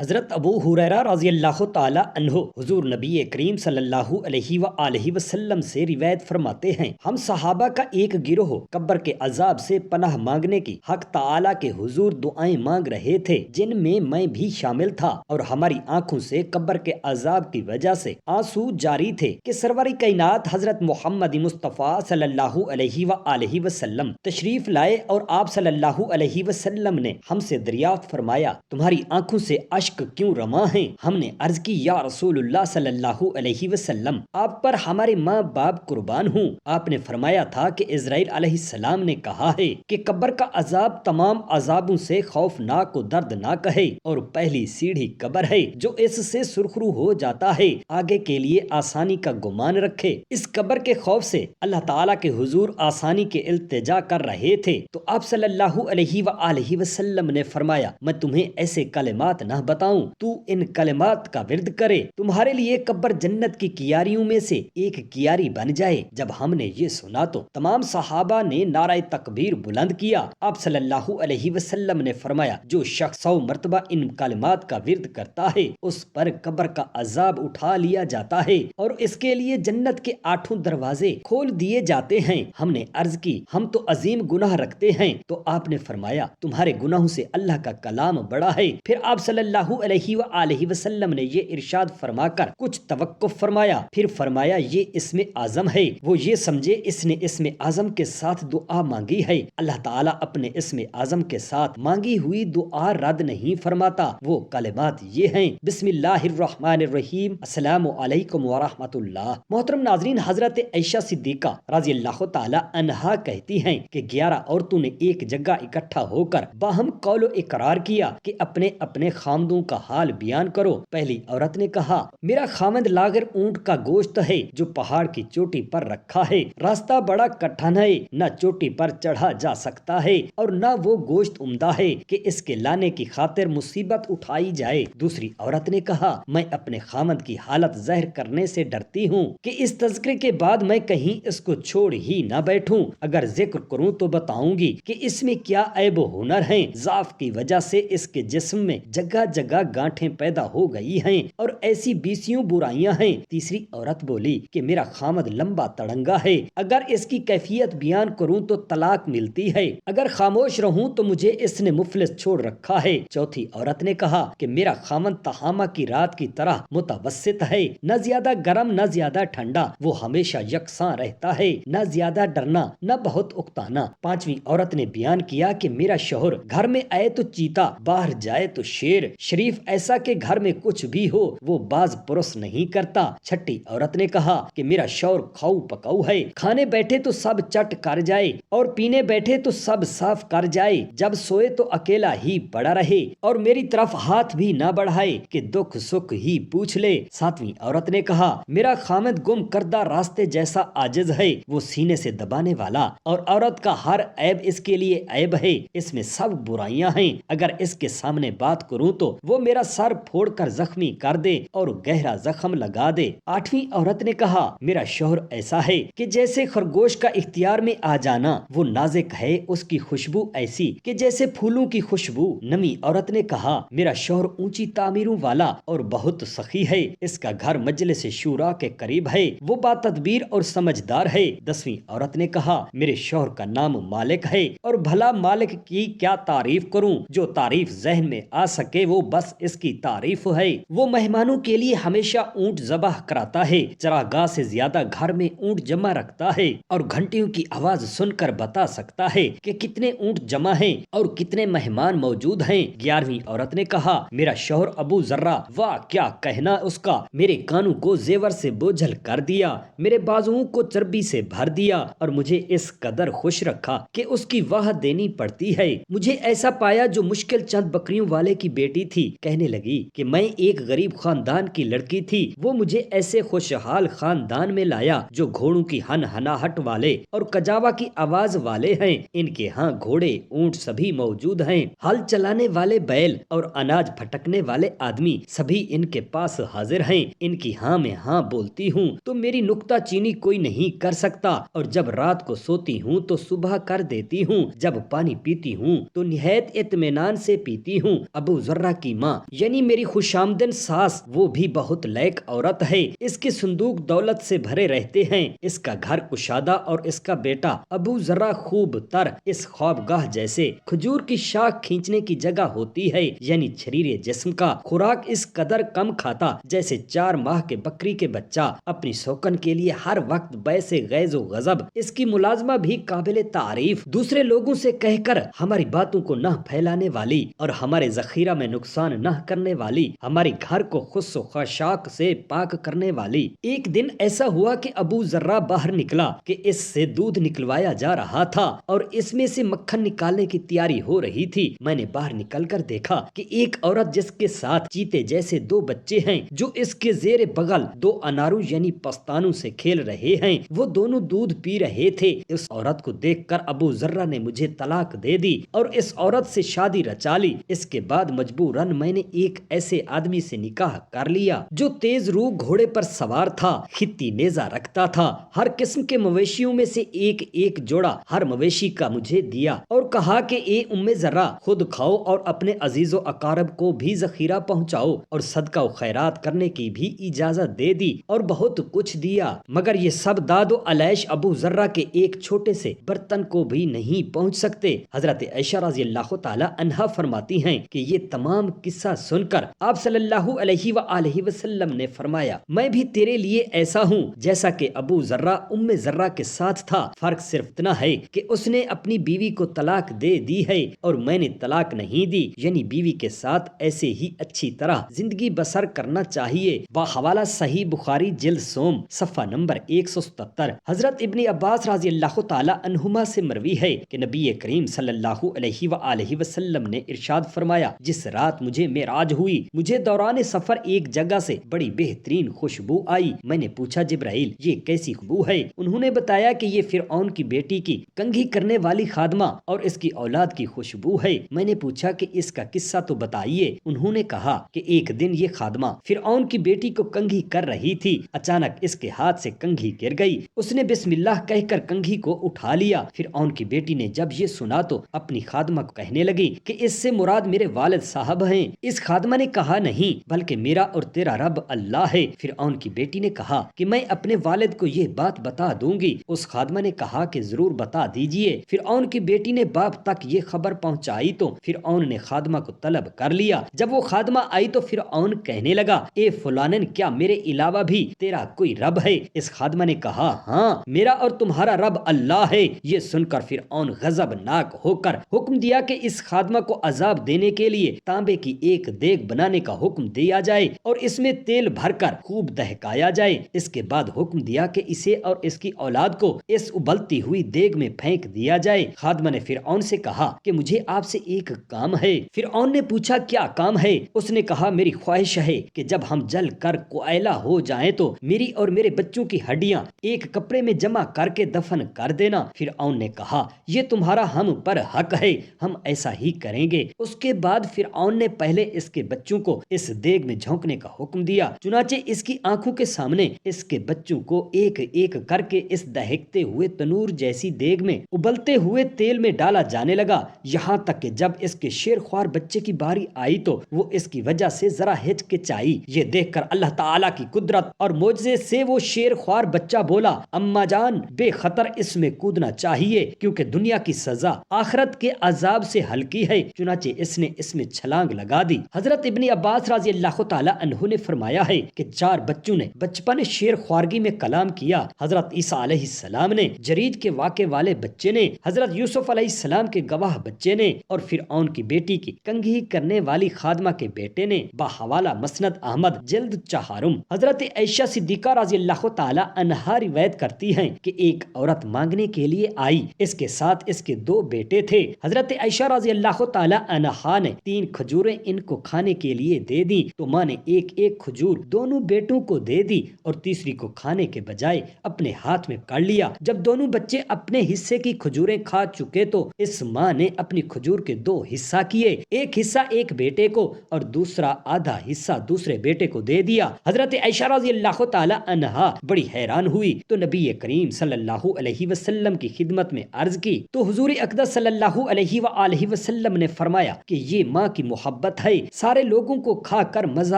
حضرت ابو ہریرہ رضی اللہ تعالی عنہ حضور نبی کریم صلی اللہ علیہ وآلہ وسلم سے روایت فرماتے ہیں، ہم صحابہ کا ایک گروہ قبر کے عذاب سے پناہ مانگنے کی حق تعالی کے حضور دعائیں مانگ رہے تھے، جن میں بھی شامل تھا، اور ہماری آنکھوں سے قبر کے عذاب کی وجہ سے آنسو جاری تھے کہ سرور کائنات حضرت محمد مصطفیٰ صلی اللہ علیہ وآلہ وسلم تشریف لائے، اور آپ صلی اللہ علیہ وسلم نے ہم سے دریافت فرمایا، تمہاری آنکھوں سے اشک کیوں رواں ہیں؟ ہم نے عرض کی، یا رسول اللہ صلی اللہ علیہ وسلم، آپ پر ہمارے ماں باپ قربان ہوں۔ آپ نے فرمایا تھا کہ اسرائیل علیہ السلام نے کہا ہے کہ قبر کا عذاب تمام عذابوں سے خوفناک و دردناک ہے، اور پہلی سیڑھی قبر ہے، جو اس سے سرخرو ہو جاتا ہے، آگے کے لیے آسانی کا گمان رکھے۔ اس قبر کے خوف سے اللہ تعالیٰ کے حضور آسانی کے التجا کر رہے تھے، تو آپ صلی اللہ علیہ وآلہ وسلم نے فرمایا، میں تمہیں ایسے کلمات نہ بتاؤں، تو ان کلمات کا ورد کرے، تمہارے لیے قبر جنت کی کیاریوں میں سے ایک کیاری بن جائے۔ جب ہم نے یہ سنا تو تمام صحابہ نے نعرہ تکبیر بلند کیا۔ آپ صلی اللہ علیہ وسلم نے فرمایا، جو شخص 100 مرتبہ ان کلمات کا ورد کرتا ہے، اس پر قبر کا عذاب اٹھا لیا جاتا ہے، اور اس کے لیے جنت کے 8 دروازے کھول دیے جاتے ہیں۔ ہم نے عرض کی، ہم تو عظیم گناہ رکھتے ہیں، تو آپ نے فرمایا، تمہارے گناہوں سے اللہ کا کلام بڑا ہے۔ پھر آپ صلی اللہ علیہ وآلہ وسلم نے یہ ارشاد فرما کر کچھ توقف فرمایا، پھر فرمایا، یہ اسم اعظم ہے، وہ یہ سمجھے اس نے اسم اعظم کے ساتھ دعا مانگی ہے، اللہ تعالیٰ اپنے اسم اعظم کے ساتھ مانگی ہوئی دعا رد نہیں فرماتا۔ وہ کلمات یہ ہیں، بسم اللہ الرحمن الرحیم، السلام علیکم ورحمۃ اللہ۔ محترم ناظرین، حضرت عائشہ صدیقہ رضی اللہ تعالی عنہا کہتی ہیں کہ 11 عورتوں نے ایک جگہ اکٹھا ہو کر باہم قول و اقرار کیا کہ اپنے اپنے خامدوں کا حال بیان کرو۔ پہلی عورت نے کہا، میرا خامد لاغر اونٹ کا گوشت ہے جو پہاڑ کی چوٹی پر رکھا ہے، راستہ بڑا کٹھن ہے، نہ چوٹی پر چڑھا جا سکتا ہے، اور نہ وہ گوشت عمدہ ہے کہ اس کے لانے کی خاطر مصیبت اٹھائی جائے۔ دوسری عورت نے کہا، میں اپنے خامد کی حالت ظاہر کرنے سے ڈرتی ہوں کہ اس تذکرے کے بعد میں کہیں اس کو چھوڑ ہی نہ بیٹھوں، اگر ذکر کروں تو بتاؤں گی کہ اس میں کیا عیب و ہنر ہیں، ضعف کی وجہ سے اس کے جسم میں جگہ جگہ گانٹھیں پیدا ہو گئی ہیں، اور ایسی 20 برائیاں ہیں۔ تیسری عورت بولی کہ میرا خامد لمبا تڑنگا ہے، اگر اس کی کیفیت بیان کروں تو طلاق ملتی ہے، اگر خاموش رہوں تو مجھے اس نے مفلس چھوڑ رکھا ہے۔ چوتھی عورت نے کہا کہ میرا خامد تہامہ کی رات کی طرح متوسط ہے، نہ زیادہ گرم نہ زیادہ ٹھنڈا، وہ ہمیشہ یکساں رہتا ہے، نہ زیادہ ڈرنا نہ بہت اکتانا۔ پانچویں عورت نے بیان کیا کہ میرا شوہر گھر میں آئے تو چیتا، باہر جائے تو شیر، شریف ایسا کہ گھر میں کچھ بھی ہو وہ باز پرس نہیں کرتا۔ چھٹی عورت نے کہا کہ میرا شوہر کھاؤ پکاؤ ہے، کھانے بیٹھے تو سب چٹ کر جائے، اور پینے بیٹھے تو سب صاف کر جائے، جب سوئے تو اکیلا ہی پڑا رہے، اور میری طرف ہاتھ بھی نہ بڑھائے کہ دکھ سکھ ہی پوچھ لے۔ ساتویں عورت نے کہا، میرا خامد گم کردہ راستے جیسا عاجز ہے، وہ سینے سے دبانے والا، اور عورت کا ہر عیب اس کے لیے عیب ہے، اس میں سب برائیاں ہیں، اگر اس کے سامنے بات کروں تو وہ میرا سر پھوڑ کر زخمی کر دے اور گہرا زخم لگا دے۔ آٹھویں عورت نے کہا، میرا شوہر ایسا ہے کہ جیسے خرگوش کا اختیار میں آ جانا، وہ نازک ہے، اس کی خوشبو ایسی کہ جیسے پھولوں کی خوشبو۔ نویں عورت نے کہا، میرا شوہر اونچی تعمیروں والا اور بہت سخی ہے، اس کا گھر مجلس شورا کے قریب ہے، وہ با تدبیر اور سمجھدار ہے۔ دسویں عورت نے کہا، میرے شوہر کا نام مالک ہے، اور بھلا مالک کی کیا تعریف کروں، جو تعریف ذہن میں آ سکے وہ بس اس کی تعریف ہے۔ وہ مہمانوں کے لیے ہمیشہ اونٹ ذبح کراتا ہے، چراگاہ سے زیادہ گھر میں اونٹ جمع رکھتا ہے، اور گھنٹیوں کی آواز سن کر بتا سکتا ہے کہ کتنے اونٹ جمع ہیں اور کتنے مہمان موجود ہیں۔ 11ویں عورت نے کہا، میرا شوہر ابو ذرہ، واہ کیا کہنا اس کا، میرے کانوں کو زیور سے بوجھل کر دیا، میرے بازوؤں کو چربی سے بھر دیا، اور مجھے اس قدر خوش رکھا کہ اس کی واہ دینی پڑتی ہے۔ مجھے ایسا پایا جو مشکل چند بکریوں والے کی بیٹی تھی، کہنے لگی کہ میں ایک غریب خاندان کی لڑکی تھی، وہ مجھے ایسے خوشحال خاندان میں لایا جو گھوڑوں کی ہنہناہٹ والے اور کجاوا کی آواز والے ہیں، ان کے ہاں گھوڑے اونٹ سبھی موجود ہیں، ہل چلانے والے بیل اور اناج پھٹکنے والے آدمی سبھی ان کے پاس حاضر ہیں، ان کی ہاں میں ہاں بولتی ہوں تو میری نکتہ چینی کوئی نہیں کر سکتا، اور جب رات کو سوتی ہوں تو صبح کر دیتی ہوں، جب پانی پیتی ہوں تو نہایت اطمینان سے پیتی ہوں۔ ابو ذرہ کی کی ماں یعنی میری خوش آمدن ساس وہ بھی بہت لائق عورت ہے، اس کے صندوق دولت سے بھرے رہتے ہیں، اس کا گھر کشادہ اور اس کا بیٹا ابو ذرا خوب تر اس خوابگاہ جیسے کھجور کی شاخ کھینچنے کی جگہ ہوتی ہے، یعنی شریر جسم کا خوراک اس قدر کم کھاتا جیسے 4 ماہ کے بکری کے بچہ اپنی سوکن کے لیے ہر وقت بیسے غیظ و غضب، اس کی ملازمہ بھی قابل تعریف، دوسرے لوگوں سے کہہ کر ہماری باتوں کو نہ پھیلانے والی اور ہمارے ذخیرہ میں نقصان نہ کرنے والی، ہمارے گھر کو خس و خاشاک سے پاک کرنے والی۔ ایک دن ایسا ہوا کہ ابو ذرا باہر نکلا کہ اس سے دودھ نکلوایا جا رہا تھا اور اس میں سے مکھن نکالنے کی تیاری ہو رہی تھی۔ میں نے باہر نکل کر دیکھا کہ ایک عورت جس کے ساتھ چیتے جیسے 2 بچے ہیں جو اس کے زیر بغل 2 اناروں یعنی پستانوں سے کھیل رہے ہیں، وہ دونوں دودھ پی رہے تھے۔ اس عورت کو دیکھ کر ابو ذرا نے مجھے طلاق دے دی اور اس عورت سے شادی رچا لی۔ اس کے بعد مجبوراً میں نے ایک ایسے آدمی سے نکاح کر لیا جو تیز رو گھوڑے پر سوار تھا، خطی نیزہ رکھتا تھا، ہر قسم کے مویشیوں میں سے ایک ایک جوڑا ہر مویشی کا مجھے دیا اور کہا کہ اے ام ذرا خود کھاؤ اور اپنے عزیز و اقارب کو بھی ذخیرہ پہنچاؤ اور صدقہ و خیرات کرنے کی بھی اجازت دے دی اور بہت کچھ دیا، مگر یہ سب داد و علیش ابو ذرا کے ایک چھوٹے سے برتن کو بھی نہیں پہنچ سکتے۔ حضرت عائشہ رضی اللہ تعالی عنہا فرماتی ہیں کہ یہ تمام قصہ سن کر آپ صلی اللہ علیہ وآلہ وسلم نے فرمایا، میں بھی تیرے لیے ایسا ہوں جیسا کہ ابو ذرا ام ذرا کے ساتھ تھا، فرق صرف اتنا ہے کہ اس نے اپنی بیوی کو طلاق دے دی ہے اور میں نے طلاق نہیں دی، یعنی بیوی کے ساتھ ایسے ہی اچھی طرح زندگی بسر کرنا چاہیے۔ باحوالہ صحیح بخاری جلد سوم صفحہ نمبر 177۔ حضرت ابن عباس رضی اللہ تعالی عنہما سے مروی ہے کہ نبی کریم صلی اللہ علیہ وآلہ وسلم نے ارشاد فرمایا، جس رات مجھے معراج ہوئی، مجھے دوران سفر ایک جگہ سے بڑی بہترین خوشبو آئی۔ میں نے پوچھا جبرائیل یہ کیسی خوشبو ہے؟ انہوں نے بتایا کہ یہ فرعون کی بیٹی کی کنگھی کرنے والی خادمہ اور اس کی اولاد کی خوشبو ہے۔ میں نے پوچھا کہ اس کا قصہ تو بتائیے۔ انہوں نے کہا کہ ایک دن یہ خادمہ فرعون کی بیٹی کو کنگھی کر رہی تھی، اچانک اس کے ہاتھ سے کنگھی گر گئی، اس نے بسم اللہ کہہ کر کنگھی کو اٹھا لیا۔ فرعون کی بیٹی نے جب یہ سنا تو اپنی خادمہ کو کہنے لگی کہ اس سے مراد میرے والد صاحب ہیں۔ اس خادمہ نے کہا نہیں بلکہ میرا اور تیرا رب اللہ ہے۔ فرعون کی بیٹی نے کہا کہ میں اپنے والد کو یہ بات بتا دوں گی۔ اس خادمہ نے کہا کہ ضرور بتا دیجئے۔ فرعون کی بیٹی نے باپ تک یہ خبر پہنچائی تو فرعون نے خادمہ کو طلب کر لیا۔ جب وہ خادمہ آئی تو فرعون کہنے لگا، اے فلانن کیا میرے علاوہ بھی تیرا کوئی رب ہے؟ اس خادمہ نے کہا ہاں میرا اور تمہارا رب اللہ ہے۔ یہ سن کر فرعون غضبناک ہو کر حکم دیا کہ اس خادمہ کو عذاب دینے کے لیے تانبے کی ایک دیگ بنانے کا حکم دیا جائے اور اس میں تیل بھر کر خوب دہکایا جائے۔ اس کے بعد حکم دیا کہ اسے اور اس کی اولاد کو اس ابلتی ہوئی دیگ میں پھینک دیا جائے۔ خادمہ نے فرعون سے کہا کہ مجھے آپ سے ایک کام ہے۔ فرعون نے پوچھا کیا کام ہے؟ اس نے کہا میری خواہش ہے کہ جب ہم جل کر کوئلہ ہو جائیں تو میری اور میرے بچوں کی ہڈیاں ایک کپڑے میں جمع کر کے دفن کر دینا۔ فرعون نے کہا یہ تمہارا ہم پر حق ہے، ہم ایسا ہی کریں گے۔ اس کے بعد فرعون نے پہلے اس کے بچوں کو اس دیگ میں جھونکنے کا حکم دیا، چنانچہ اس کی آنکھوں کے سامنے اس کے بچوں کو ایک ایک کر کے اس دہکتے ہوئے تنور جیسی دیگ میں ابلتے ہوئے تیل میں ڈالا جانے لگا، یہاں تک کہ جب اس کے شیر خوار بچے کی باری آئی تو وہ اس کی وجہ سے ذرا ہچکچائی۔ یہ دیکھ کر اللہ تعالیٰ کی قدرت اور معجزے سے وہ شیر خوار بچہ بولا، اما جان بے خطر اس میں کودنا چاہیے کیونکہ دنیا کی سزا آخرت کے عذاب سے ہلکی ہے، چنانچہ اس نے اس میں چھلانگ لگا دی۔ حضرت ابن عباس رضی اللہ تعالی عنہ نے فرمایا ہے کہ 4 بچوں نے بچپن شیر خوارگی میں کلام کیا۔ حضرت عیسیٰ علیہ السلام نے، جرید کے واقع والے بچے نے، حضرت یوسف علیہ السلام کے گواہ بچے نے اور فرعون کی بیٹی کی کنگھی کرنے والی خادمہ کے بیٹے نے۔ باحوالہ مسند احمد جلد 4۔ حضرت عائشہ صدیقہ رضی اللہ تعالی عنہا روایت کرتی ہیں کہ ایک عورت مانگنے کے لیے آئی، اس کے ساتھ اس کے 2 بیٹے تھے۔ حضرت عائشہ رضی اللہ تعالی عنہا نے 3 کھجوریں ان کو کھانے کے لیے دے دی تو ماں نے ایک ایک کھجور دونوں بیٹوں کو دے دی اور تیسری کو کھانے کے بجائے اپنے ہاتھ میں کر لیا۔ جب دونوں بچے اپنے حصے کی کھجوریں کھا چکے تو اس ماں نے اپنی کھجور کے 2 حصہ کیے، ایک حصہ ایک بیٹے کو اور دوسرا آدھا حصہ دوسرے بیٹے کو دے دیا۔ حضرت عائشہ رضی اللہ تعالی عنہا بڑی حیران ہوئی تو نبی کریم صلی اللہ علیہ وسلم کی خدمت میں عرض کی تو حضور اقدس صلی اللہ علیہ وآلہ وسلم نے فرمایا کہ یہ ماں کی محبت محبت ہے، سارے لوگوں کو کھا کر مزہ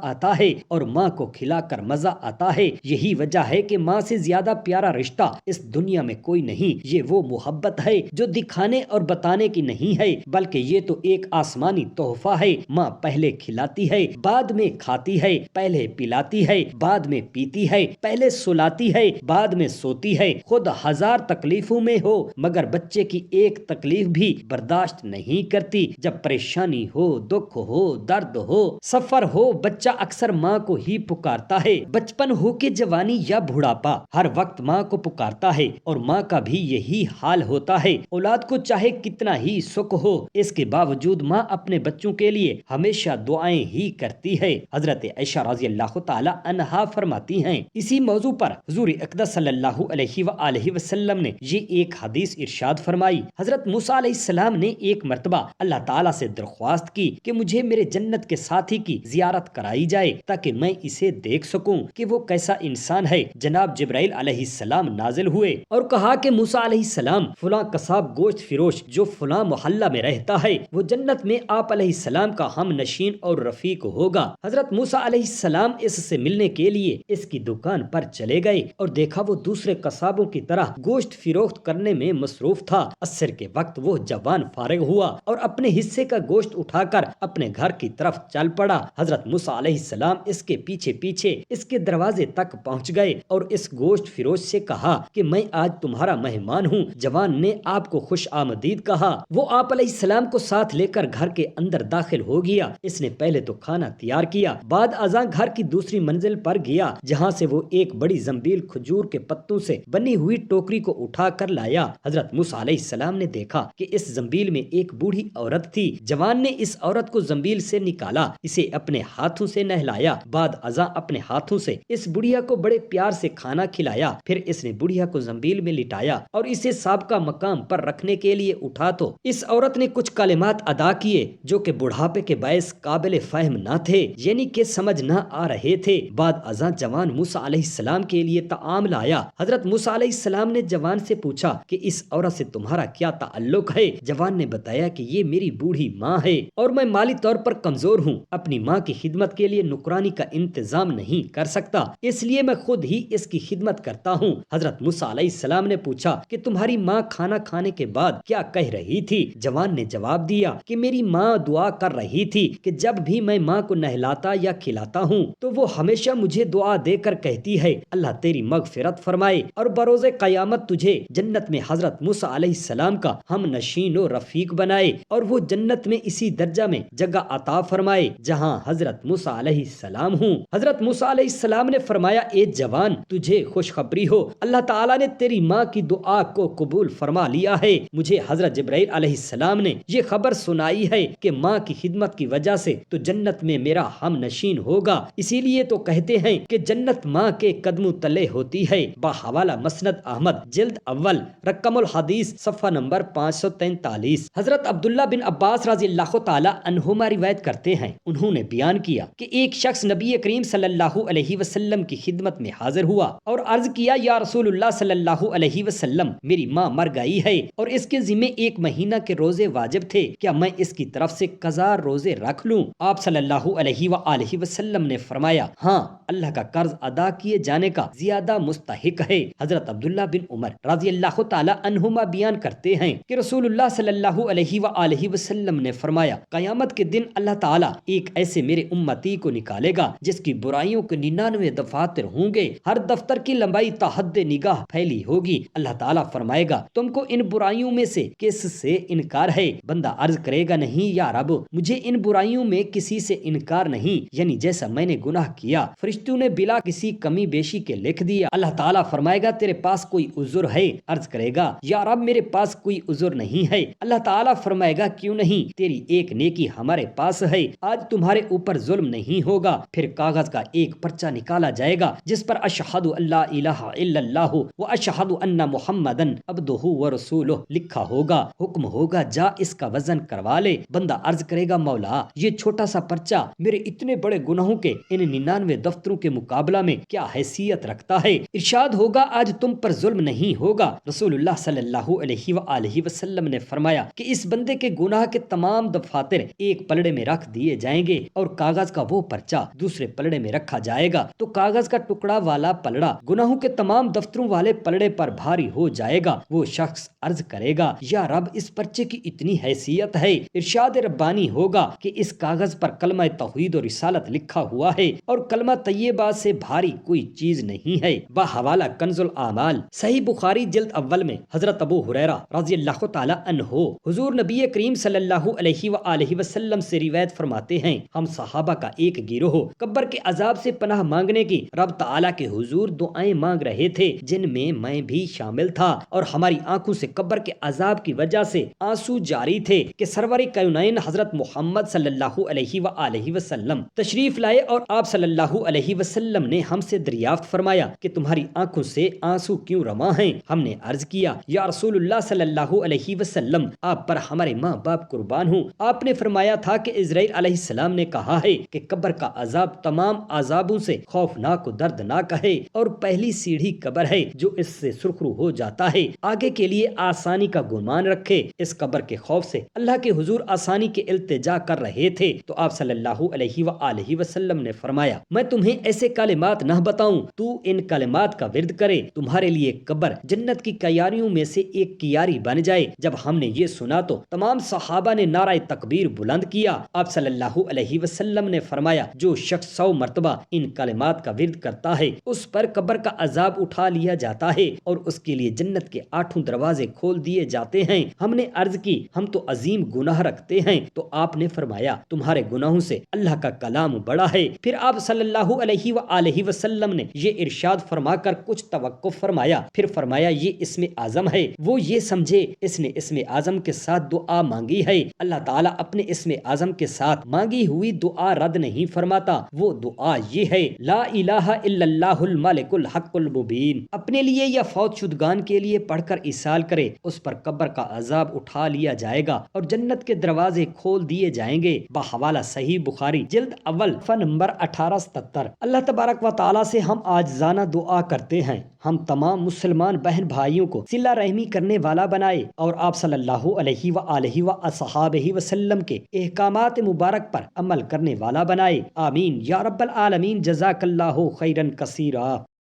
آتا ہے اور ماں کو کھلا کر مزہ آتا ہے۔ یہی وجہ ہے کہ ماں سے زیادہ پیارا رشتہ اس دنیا میں کوئی نہیں۔ یہ وہ محبت ہے جو دکھانے اور بتانے کی نہیں ہے، بلکہ یہ تو ایک آسمانی تحفہ ہے۔ ماں پہلے کھلاتی ہے، بعد میں کھاتی ہے، پہلے پلاتی ہے، بعد میں پیتی ہے، پہلے سلاتی ہے، بعد میں سوتی ہے۔ خود ہزار تکلیفوں میں ہو مگر بچے کی ایک تکلیف بھی برداشت نہیں کرتی۔ جب پریشانی ہو، دکھ ہو، درد ہو، سفر ہو، بچہ اکثر ماں کو ہی پکارتا ہے۔ بچپن ہو کہ جوانی یا بڑھاپا، ہر وقت ماں کو پکارتا ہے، اور ماں کا بھی یہی حال ہوتا ہے۔ اولاد کو چاہے کتنا ہی سکھ ہو، اس کے باوجود ماں اپنے بچوں کے لیے ہمیشہ دعائیں ہی کرتی ہے۔ حضرت عائشہ رضی اللہ تعالی عنہا فرماتی ہیں، اسی موضوع پر حضور اقدس صلی اللہ علیہ وآلہ وسلم نے یہ ایک حدیث ارشاد فرمائی۔ حضرت موسیٰ علیہ السلام نے ایک مرتبہ اللہ تعالیٰ سے درخواست کی کہ مجھے میرے جنت کے ساتھی کی زیارت کرائی جائے تاکہ میں اسے دیکھ سکوں کہ وہ کیسا انسان ہے۔ جناب جبرائیل علیہ السلام نازل ہوئے اور کہا کہ موسیٰ علیہ السلام، فلاں قصاب گوشت فروش جو فلاں محلہ میں رہتا ہے وہ جنت میں آپ علیہ السلام کا ہم نشین اور رفیق ہوگا۔ حضرت موسیٰ علیہ السلام اس سے ملنے کے لیے اس کی دکان پر چلے گئے اور دیکھا وہ دوسرے قصابوں کی طرح گوشت فروخت کرنے میں مصروف تھا۔ عصر کے وقت وہ جوان فارغ ہوا اور اپنے حصے کا گوشت اٹھا کر اپنے گھر کی طرف چل پڑا۔ حضرت موسیٰ علیہ السلام اس کے پیچھے پیچھے اس کے دروازے تک پہنچ گئے اور اس گوشت فروش سے کہا کہ میں آج تمہارا مہمان ہوں۔ جوان نے آپ کو خوش آمدید کہا۔ وہ آپ علیہ السلام کو ساتھ لے کر گھر کے اندر داخل ہو گیا۔ اس نے پہلے تو کھانا تیار کیا، بعد ازاں گھر کی دوسری منزل پر گیا جہاں سے وہ ایک بڑی زنبیل کھجور کے پتوں سے بنی ہوئی ٹوکری کو اٹھا کر لایا۔ حضرت موسیٰ علیہ السلام نے دیکھا کہ اس زنبیل میں ایک بوڑھی عورت تھی۔ جوان نے اس عورت کو زنبیل سے نکالا، اسے اپنے ہاتھوں سے نہلایا، بعد ازاں اپنے ہاتھوں سے اس بڑھیا کو بڑے پیار سے کھانا کھلایا۔ پھر اس نے بڑھیا کو زنبیل میں لٹایا اور اسے سابقہ مقام پر رکھنے کے لیے اٹھا تو اس عورت نے کچھ کلمات ادا کیے جو کہ بڑھاپے کے باعث قابل فہم نہ تھے، یعنی کہ سمجھ نہ آ رہے تھے۔ بعد ازاں جوان موسیٰ علیہ السلام کے لیے طعام لایا۔ حضرت موسیٰ علیہ السلام نے جوان سے پوچھا کہ اس عورت سے تمہارا کیا تعلق ہے؟ جوان نے بتایا کہ یہ میری بوڑھی ماں ہے اور میں مالی طور پر کمزور ہوں، اپنی ماں کی خدمت کے لیے نوکرانی کا انتظام نہیں کر سکتا، اس لیے میں خود ہی اس کی خدمت کرتا ہوں۔ حضرت موسیٰ علیہ السلام نے پوچھا کہ تمہاری ماں کھانا کھانے کے بعد کیا کہہ رہی تھی؟ جوان نے جواب دیا کہ میری ماں دعا کر رہی تھی کہ جب بھی میں ماں کو نہلاتا یا کھلاتا ہوں تو وہ ہمیشہ مجھے دعا دے کر کہتی ہے اللہ تیری مغفرت فرمائے اور بروز قیامت تجھے جنت میں حضرت موسیٰ علیہ السلام کا ہم نشین و رفیق بنائے اور وہ جنت میں اسی درجہ میں جگہ عطا فرمائے جہاں حضرت موسیٰ علیہ السلام ہوں۔ حضرت موسیٰ علیہ السلام نے فرمایا اے جوان، تجھے خوشخبری ہو، اللہ تعالیٰ نے تیری ماں کی دعا کو قبول فرما لیا ہے۔ مجھے حضرت جبرائیل علیہ السلام نے یہ خبر سنائی ہے کہ ماں کی خدمت کی وجہ سے تو جنت میں میرا ہم نشین ہوگا، اسی لیے تو کہتے ہیں کہ جنت ماں کے قدموں تلے ہوتی ہے۔ بحوالہ مسند احمد جلد اول رقم الحدیث صفحہ نمبر 543۔ حضرت عبداللہ بن عباس رضی اللہ تعالی عنہما روایت کرتے ہیں، انہوں نے بیان کیا کہ ایک شخص نبی کریم صلی اللہ علیہ وسلم کی خدمت میں حاضر ہوا اور عرض کیا یا رسول اللہ صلی اللہ علیہ وسلم، میری ماں مر گئی ہے اور اس کے ذمے 1 مہینہ کے روزے واجب تھے، کیا میں اس کی طرف سے قضا روزے رکھ لوں؟ آپ صلی اللہ علیہ وآلہ وسلم نے فرمایا ہاں، اللہ کا قرض ادا کیے جانے کا زیادہ مستحق ہے۔ حضرت عبداللہ بن عمر رضی اللہ تعالی عنہما بیان کرتے ہیں کہ رسول اللہ صلی اللہ علیہ وآلہ وسلم نے فرمایا قیامت کے دن اللہ تعالیٰ ایک ایسے میرے امتی کو نکالے گا جس کی برائیوں کے 99 دفاتر ہوں گے، ہر دفتر کی لمبائی تا حد نگاہ پھیلی ہوگی۔ اللہ تعالیٰ فرمائے گا تم کو ان برائیوں میں سے کس سے انکار ہے؟ بندہ عرض کرے گا نہیں یا رب، مجھے ان برائیوں میں کسی سے انکار نہیں، یعنی جیسا میں نے گناہ کیا فرشتوں نے بلا کسی کمی بیشی کے لکھ دیا۔ اللہ تعالیٰ فرمائے گا تیرے پاس کوئی عذر ہے؟ عرض کرے گا یا رب میرے پاس کوئی عذر نہیں ہے۔ اللہ تعالیٰ فرمائے گا کیوں نہیں؟ تیری ایک نیکی ہمارے پاس ہے، آج تمہارے اوپر ظلم نہیں ہوگا۔ پھر کاغذ کا ایک پرچہ نکالا جائے گا جس پر اشہد ان لا الہ الا اللہ و اشہد ان محمدن عبدہ و رسولہ لکھا ہوگا۔ حکم ہوگا جا اس کا وزن کروا لے۔ بندہ عرض کرے گا مولا یہ چھوٹا سا پرچہ میرے اتنے بڑے گناہوں کے ان 99 دفتروں کے مقابلہ میں کیا حیثیت رکھتا ہے؟ ارشاد ہوگا آج تم پر ظلم نہیں ہوگا۔ رسول اللہ صلی اللہ علیہ وآلہ وسلم نے فرمایا کہ اس بندے کے گناہ کے تمام دفاتر ایک پلڑے میں رکھ دیے جائیں گے اور کاغذ کا وہ پرچہ دوسرے پلڑے میں رکھا جائے گا تو کاغذ کا ٹکڑا والا پلڑا گناہوں کے تمام دفتروں والے پلڑے پر بھاری ہو جائے گا۔ وہ شخص عرض کرے گا یا رب اس پرچے کی اتنی حیثیت ہے؟ ارشاد ربانی ہوگا کہ اس کاغذ پر کلمہ توحید و رسالت لکھا ہوا ہے اور کلمہ طیبہ سے بھاری کوئی چیز نہیں ہے۔ بحوالہ کنز الاعمال صحیح بخاری جلد اول میں حضرت ابو ہریرہ رضی اللہ تعالی عنہ حضور نبی کریم صلی اللہ علیہ وآلہ وسلم سے روایت فرماتے ہیں، ہم صحابہ کا ایک گروہ قبر کے عذاب سے پناہ مانگنے کی رب تعالی کے حضور دعائیں مانگ رہے تھے، جن میں بھی شامل تھا، اور ہماری آنکھوں سے قبر کے عذاب کی وجہ سے آنسو جاری تھے کہ سرور کونین حضرت محمد صلی اللہ علیہ وآلہ وسلم تشریف لائے اور آپ صلی اللہ علیہ وسلم نے ہم سے دریافت فرمایا کہ تمہاری آنکھوں سے آنسو کیوں رواں ہیں؟ ہم نے عرض کیا یا رسول اللہ صلی اللہ علیہ وسلم، آپ پر ہمارے ماں باپ قربان ہوں۔ آپ نے فرمایا تھا کہ اسرائیل علیہ السلام نے کہا ہے کہ قبر کا عذاب تمام عذابوں سے خوفناک و دردناک ہے، اور پہلی سیڑھی قبر ہے جو اس سے سرخرو ہو جاتا ہے۔ آگے کے لیے آسانی کا گمان رکھے۔ اس قبر کے خوف سے اللہ کے حضور آسانی کے التجا کر رہے تھے تو آپ صلی اللہ علیہ وآلہ وسلم نے فرمایا، میں تمہیں ایسے کلمات نہ بتاؤں تو ان کلمات کا ورد کرے، تمہارے لیے قبر جنت کی کیاریوں میں سے ایک کیاری بن جائے۔ جب ہم نے یہ سنا تو تمام صحابہ نے نعرہ تکبیر بلند کیا۔ آپ صلی اللہ علیہ وسلم نے فرمایا، جو شخص 100 مرتبہ ان کلمات کا ورد کرتا ہے اس پر قبر کا عذاب اٹھا لیا جاتا ہے اور اس کے لیے جنت کے 8 دروازے کھول دیے جاتے ہیں۔ ہم نے عرض کی، ہم تو عظیم گناہ رکھتے ہیں، تو آپ نے فرمایا، تمہارے گناہوں سے اللہ کا کلام بڑا ہے۔ پھر آپ صلی اللہ علیہ وآلہ وسلم نے یہ ارشاد فرما کر کچھ توقف فرمایا، پھر فرمایا، یہ اسم اعظم ہے، وہ یہ سمجھے اس نے اسم اعظم کے ساتھ دعا مانگی ہے، اللہ تعالیٰ اپنے اسم اعظم کے ساتھ مانگی ہوئی دعا رد نہیں فرماتا۔ وہ دعا یہ ہے، لا الہ الا اللہ الملک الحق المبین۔ اپنے لیے یا فوت شدگان کے لیے پڑھ کر ایصال کرے، اس پر قبر کا عذاب اٹھا لیا جائے گا اور جنت کے دروازے کھول دیے جائیں گے۔ بحوالہ صحیح بخاری جلد اول صفحہ نمبر 1877۔ اللہ تبارک و تعالیٰ سے ہم عاجزانہ دعا کرتے ہیں، ہم تمام مسلمان بہن بھائیوں کو صلہ رحمی کرنے والا بنائے اور آپ صلی اللہ علیہ وآلہ وصحابہ وسلم کے احکامات مبارک پر عمل کرنے والا بنائے، آمین یا رب العالمین۔ جزاک اللہ خیرا کثیرا۔